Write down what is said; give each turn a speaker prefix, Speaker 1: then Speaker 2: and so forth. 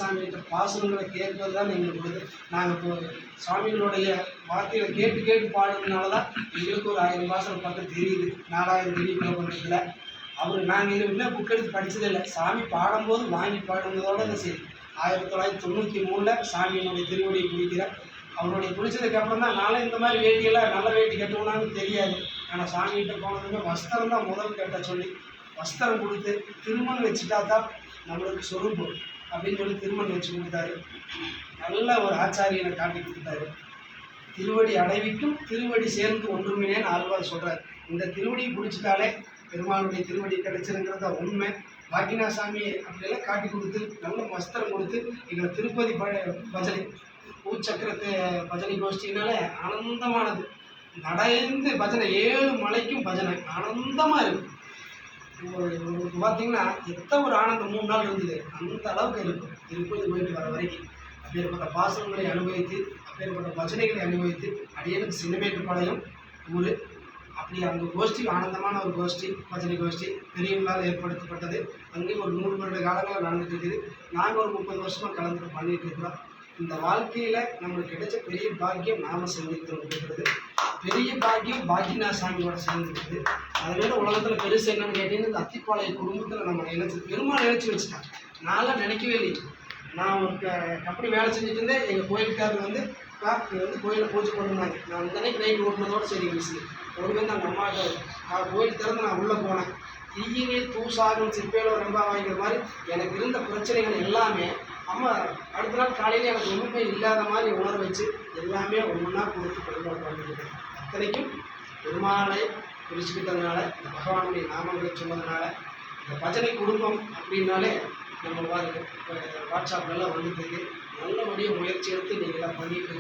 Speaker 1: சாமிகிட்ட பாசனங்களை கேட்பது தான் எங்களுக்கு நாங்கள் இப்போ சாமிகளுடைய வார்த்தைகளை கேட்டு கேட்டு பாடுறதுனால தான் எங்களுக்கு ஒரு 1000 பாசனம் பக்கம் தெரியுது. 4000 தெரியுதுல பண்ணுறதுல நாங்கள் இது இன்னும் புக் எடுத்து படித்ததே இல்லை. சாமி பாடும்போது வாங்கி பாடுறதோட தான் சரி. 1993 சாமியினுடைய திருவடியை பிடிக்கிறேன். அவருடைய பிடிச்சதுக்கு அப்புறம் தான் நானும் இந்த மாதிரி வேட்டியெல்லாம் நல்ல வேட்டி கட்டுவோனான்னு தெரியாது. ஆனால் சாமிகிட்ட போனதுமே வஸ்திரம் தான் முதல் கட்ட சொல்லி வஸ்திரம் கொடுத்து திருமணம் வச்சுட்டா தான் நம்மளுக்கு சொரூபம் அப்படின்னு சொல்லி திருமணம் வச்சு கொடுத்தாரு. நல்ல ஒரு ஆச்சாரியனை காட்டி கொடுத்தாரு. திருவடி அடைவிக்கும் திருவடி சேர்ந்து ஒன்றுமினேன்னு ஆழ்வார் சொல்கிறார். இந்த திருவடியை பிடிச்சிட்டாலே பெருமாளுடைய திருவடி கிடைச்சிருங்கிறத உண்மை. பாக்கியநாசாமி அப்படியெல்லாம் காட்டி கொடுத்து நல்ல வஸ்திரம் கொடுத்து எங்களை திருப்பதி பஜனை பூச்சக்கரத்து பஜனை கோஷ்டினாலே ஆனந்தமானது. நடந்து பஜனை 7 மலைக்கும் பஜனை ஆனந்தமாக இருக்குது. உங்களுக்கு பார்த்தீங்கன்னா எத்தனை ஒரு ஆனந்தம் 3 நாள் இருந்தது அந்த அளவுக்கு இருக்கும். திருப்பதி போயிட்டு வர வரைக்கும் அப்பேற்பட்ட பாசனங்களை அனுபவித்து அப்பேற்பட்ட பஜனைகளை அனுபவித்து அடியனுக்கு சின்னமேட்டுப்பாளையம் ஊர் அப்படி அந்த கோஷ்டி ஆனந்தமான ஒரு கோஷ்டி பஜனை கோஷ்டி பெரியவங்களால் ஏற்படுத்தப்பட்டது. அங்கேயும் ஒரு 100 வருட காலங்களில் நடந்துட்டு இருக்குது. நாங்கள் ஒரு 30 வருஷமாக கலந்துட்டு பண்ணிட்டு இருக்கிறோம். இந்த வாழ்க்கையில் நம்மளுக்கு கிடைச்ச பெரிய பாக்கியம் நாம சந்தித்திருக்கிறது. பெரிய பாக்கியம் பாக்கியநாசாமியோட சேர்ந்துருக்குது. அதனால உலகத்தில் பெருசு என்னன்னு கேட்டீங்கன்னா இந்த அத்திப்பாளைய குடும்பத்தில் நம்ம நினைச்சு பெருமாள் நினைச்சு வச்சுட்டாங்க. நான்லாம் நினைக்கவே இல்லை. நான் ஒரு கம்பெனி வேலை செஞ்சுட்டு இருந்தேன். எங்கள் கோயிலுக்காரர் வந்து கோயிலில் பூஜை பண்ணுனாங்க. நான் அந்த அன்னைக்கு நைட் ஓட்டுனதோடு சரி மிஸ் ஒருவே அந்த அம்மாட்ட கோயில் திறந்து நான் உள்ளே போனேன். தீயினில் தூசாகும் சிற்பேலோ ரொம்ப வாங்கிற மாதிரி எனக்கு இருந்த பிரச்சனைகள் எல்லாமே அம்மா அடுத்த நாள் காலையில் எனக்கு ஒன்றுமே இல்லாத மாதிரி உணர வச்சு எல்லாமே ஒவ்வொன்றா கொடுத்து பெருமாள் பண்ணிக்கிட்டேன். அத்தனைக்கும் பெருமாளை பிரிச்சுக்கிட்டதுனால இந்த பகவானுடைய நாமங்களை சொன்னதுனால இந்த பஜனை குடும்பம் அப்படின்னாலே நம்ம வாட்ஸ்அப்லலாம் வந்துட்டு நல்லபடியாக முயற்சி எடுத்து நீங்கள் எல்லாம் பண்ணிட்டு